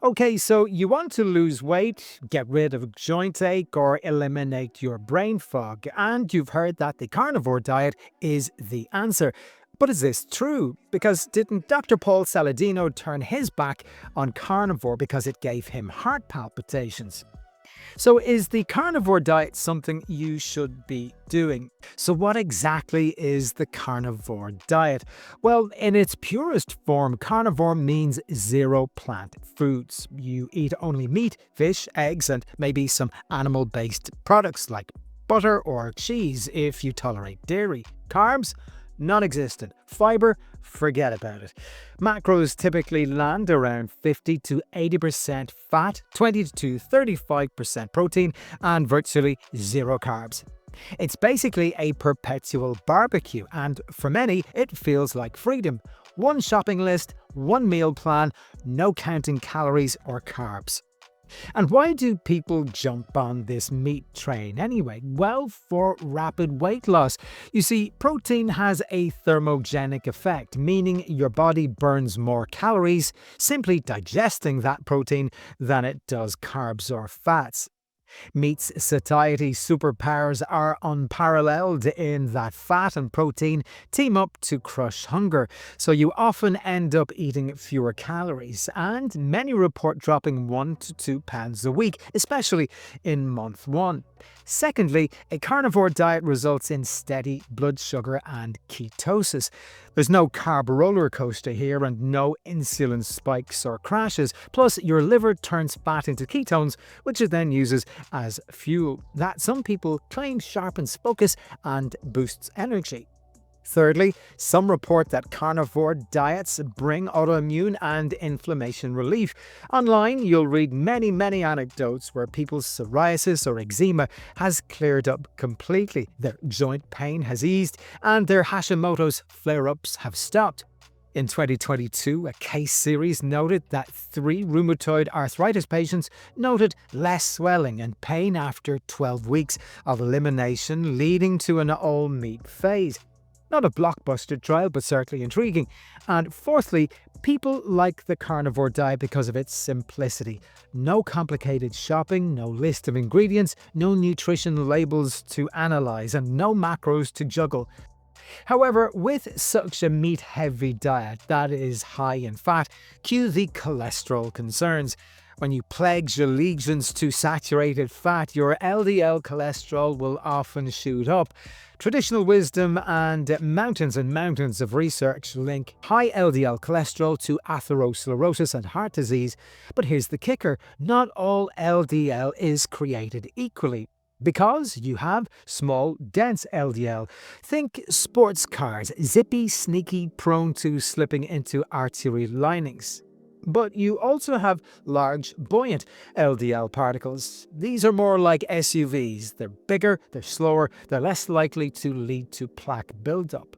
Okay, so you want to lose weight, get rid of joint ache, or eliminate your brain fog, and you've heard that the carnivore diet is the answer. But is this true? Because didn't Dr. Paul Saladino turn his back on carnivore because it gave him heart palpitations? So, is the carnivore diet something you should be doing? So, what exactly is the carnivore diet? Well, in its purest form, carnivore means zero plant foods. You eat only meat, fish, eggs, and maybe some animal based products like butter or cheese if you tolerate dairy. Carbs? Non existent. Fiber? Forget about it. Macros typically land around 50 to 80% fat, 20 to 35% protein, and virtually zero carbs. It's basically a perpetual barbecue, and for many, it feels like freedom. One shopping list, one meal plan, no counting calories or carbs. And why do people jump on this meat train anyway? Well, for rapid weight loss. You see, protein has a thermogenic effect, meaning your body burns more calories simply digesting that protein than it does carbs or fats. Meat's satiety superpowers are unparalleled in that fat and protein team up to crush hunger, so you often end up eating fewer calories, and many report dropping 1 to 2 pounds a week, especially in month 1. Secondly, a carnivore diet results in steady blood sugar and ketosis. There's no carb roller coaster here and no insulin spikes or crashes. Plus, your liver turns fat into ketones, which it then uses as fuel. That, some people claim, sharpens focus and boosts energy. Thirdly, some report that carnivore diets bring autoimmune and inflammation relief. Online, you'll read many anecdotes where people's psoriasis or eczema has cleared up completely, their joint pain has eased, and their Hashimoto's flare-ups have stopped. In 2022, a case series noted that 3 rheumatoid arthritis patients noted less swelling and pain after 12 weeks of elimination, leading to an all-meat phase. Not a blockbuster trial, but certainly intriguing. And fourthly, people like the carnivore diet because of its simplicity. No complicated shopping, no list of ingredients, no nutrition labels to analyze, and no macros to juggle. However, with such a meat-heavy diet that is high in fat, cue the cholesterol concerns. When you pledge allegiance to saturated fat, your LDL cholesterol will often shoot up. Traditional wisdom and mountains of research link high LDL cholesterol to atherosclerosis and heart disease. But here's the kicker: not all LDL is created equally. Because you have small, dense LDL. Think sports cars, zippy, sneaky, prone to slipping into artery linings. But you also have large, buoyant LDL particles. These are more like SUVs. They're bigger, they're slower, they're less likely to lead to plaque buildup.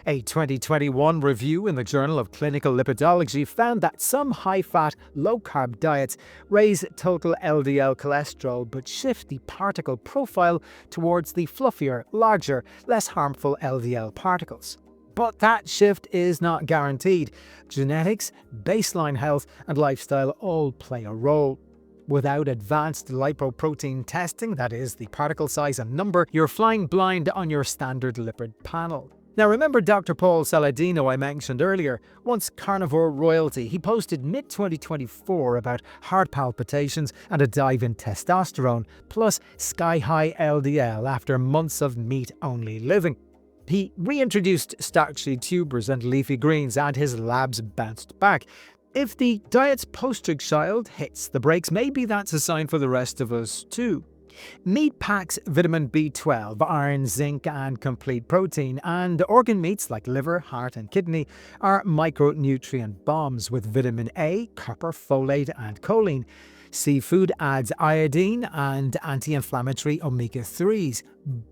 A 2021 review in the Journal of Clinical Lipidology found that some high-fat, low-carb diets raise total LDL cholesterol but shift the particle profile towards the fluffier, larger, less harmful LDL particles. But that shift is not guaranteed. Genetics, baseline health, and lifestyle all play a role. Without advanced lipoprotein testing, that is, the particle size and number, you're flying blind on your standard lipid panel. Now remember Dr. Paul Saladino I mentioned earlier? Once carnivore royalty, he posted mid-2024 about heart palpitations and a dive in testosterone, plus sky-high LDL after months of meat-only living. He reintroduced starchy tubers and leafy greens, and his labs bounced back. If the diet's poster child hits the brakes, maybe that's a sign for the rest of us too. Meat packs vitamin B12, iron, zinc, and complete protein, and organ meats like liver, heart, and kidney are micronutrient bombs with vitamin A, copper, folate, and choline. Seafood adds iodine and anti-inflammatory omega-3s,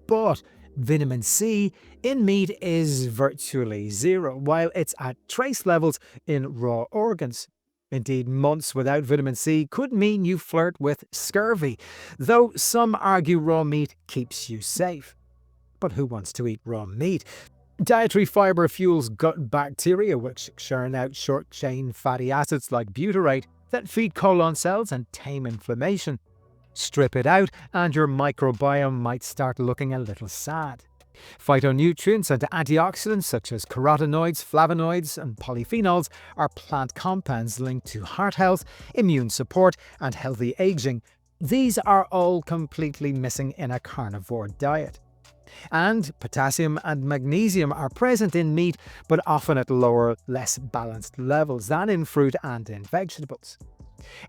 but vitamin C in meat is virtually zero, while it's at trace levels in raw organs. Indeed, months without vitamin C could mean you flirt with scurvy, though some argue raw meat keeps you safe. But who wants to eat raw meat? Dietary fiber fuels gut bacteria, which churn out short-chain fatty acids like butyrate. that feed colon cells and tame inflammation. Strip it out and your microbiome might start looking a little sad. Phytonutrients and antioxidants such as carotenoids, flavonoids, and polyphenols are plant compounds linked to heart health, immune support, and healthy aging. These are all completely missing in a carnivore diet. And potassium and magnesium are present in meat, but often at lower, less balanced levels than in fruit and in vegetables.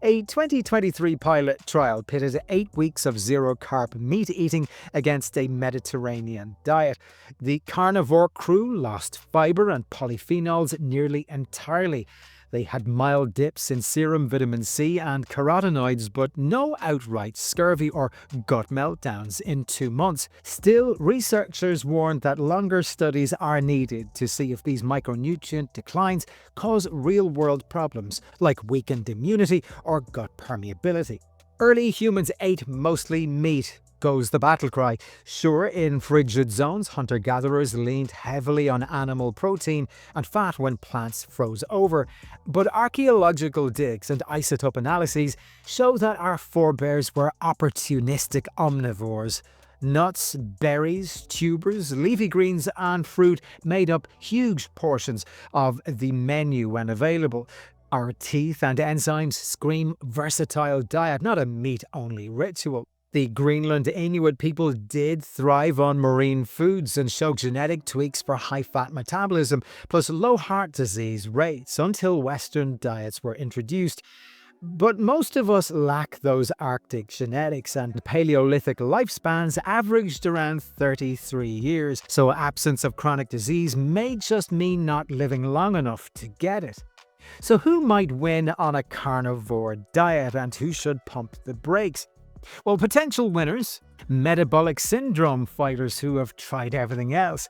A 2023 pilot trial pitted 8 weeks of zero-carb meat eating against a Mediterranean diet. The carnivore crew lost fiber and polyphenols nearly entirely. They had mild dips in serum vitamin C and carotenoids, but no outright scurvy or gut meltdowns in 2 months. Still, researchers warned that longer studies are needed to see if these micronutrient declines cause real-world problems like weakened immunity or gut permeability. Early humans ate mostly meat, goes the battle cry. Sure, in frigid zones, hunter-gatherers leaned heavily on animal protein and fat when plants froze over, but archaeological digs and isotope analyses show that our forebears were opportunistic omnivores. Nuts, berries, tubers, leafy greens and fruit made up huge portions of the menu when available. Our teeth and enzymes scream versatile diet, not a meat-only ritual. The Greenland Inuit people did thrive on marine foods and show genetic tweaks for high-fat metabolism, plus low heart disease rates until Western diets were introduced. But most of us lack those Arctic genetics, and Paleolithic lifespans averaged around 33 years, so absence of chronic disease may just mean not living long enough to get it. So who might win on a carnivore diet, and who should pump the brakes? Well, potential winners: metabolic syndrome fighters who have tried everything else,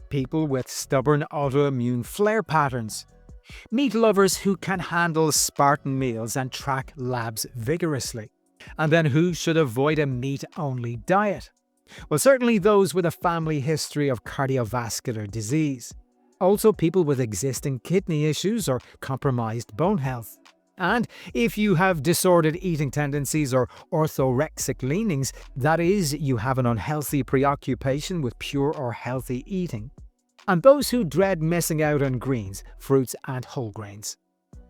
people with stubborn autoimmune flare patterns, meat lovers who can handle Spartan meals and track labs vigorously. And then who should avoid a meat-only diet? Well, certainly those with a family history of cardiovascular disease. Also people with existing kidney issues or compromised bone health. And if you have disordered eating tendencies or orthorexic leanings, that is, you have an unhealthy preoccupation with pure or healthy eating. And those who dread missing out on greens, fruits and whole grains.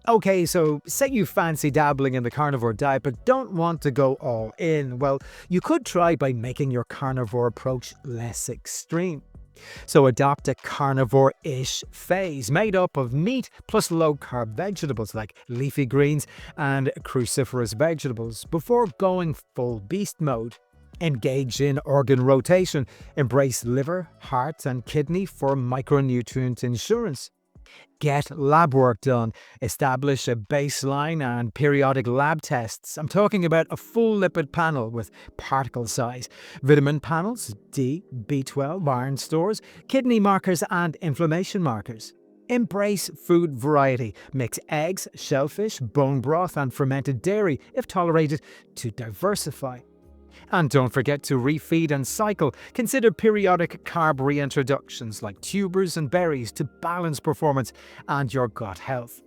Okay, so say you fancy dabbling in the carnivore diet but don't want to go all in. Well, you could try by making your carnivore approach less extreme. So adopt a carnivore-ish phase made up of meat plus low-carb vegetables like leafy greens and cruciferous vegetables before going full beast mode. Engage in organ rotation, embrace liver, heart and kidney for micronutrient insurance. Get lab work done, establish a baseline and periodic lab tests. I'm talking about a full lipid panel with particle size, vitamin panels, D, B12, iron stores, kidney markers and inflammation markers. Embrace food variety. Mix eggs, shellfish, bone broth and fermented dairy, if tolerated, to diversify. And don't forget to refeed and cycle. Consider periodic carb reintroductions like tubers and berries to balance performance and your gut health.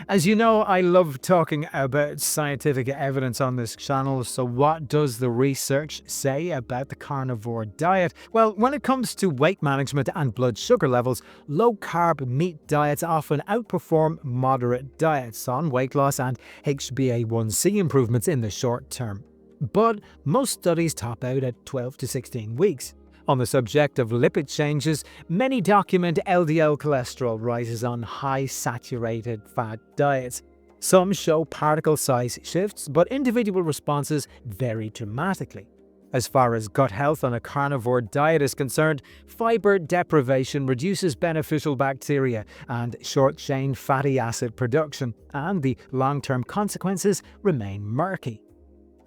As you know, I love talking about scientific evidence on this channel, so what does the research say about the carnivore diet? Well, when it comes to weight management and blood sugar levels, low-carb meat diets often outperform moderate diets on weight loss and HbA1c improvements in the short term. But most studies top out at 12 to 16 weeks. On the subject of lipid changes, many document LDL cholesterol rises on high saturated fat diets. Some show particle size shifts, but individual responses vary dramatically. As far as gut health on a carnivore diet is concerned, fiber deprivation reduces beneficial bacteria and short-chain fatty acid production, and the long-term consequences remain murky.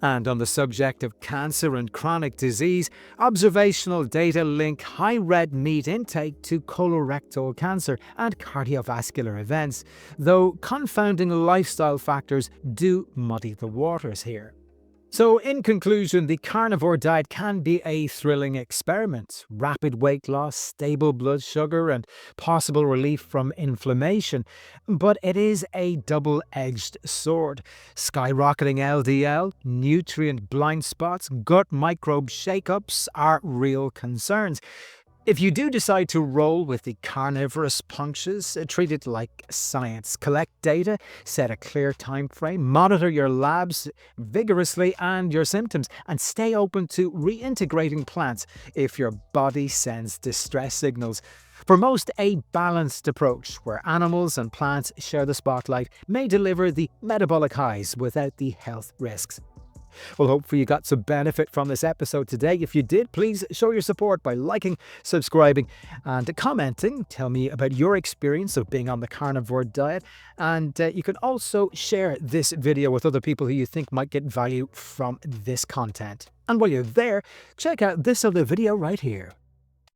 And on the subject of cancer and chronic disease, observational data link high red meat intake to colorectal cancer and cardiovascular events, though confounding lifestyle factors do muddy the waters here. So, in conclusion, the carnivore diet can be a thrilling experiment. Rapid weight loss, stable blood sugar, and possible relief from inflammation. But it is a double edged sword. Skyrocketing LDL, nutrient blind spots, gut microbe shakeups are real concerns. If you do decide to roll with the carnivorous punches, treat it like science. Collect data, set a clear time frame, monitor your labs vigorously and your symptoms, and stay open to reintegrating plants if your body sends distress signals. For most, a balanced approach where animals and plants share the spotlight may deliver the metabolic highs without the health risks. Well, hopefully you got some benefit from this episode today. If you did, please show your support by liking, subscribing, and commenting. Tell me about your experience of being on the carnivore diet. And you can also share this video with other people who you think might get value from this content. And while you're there, check out this other video right here.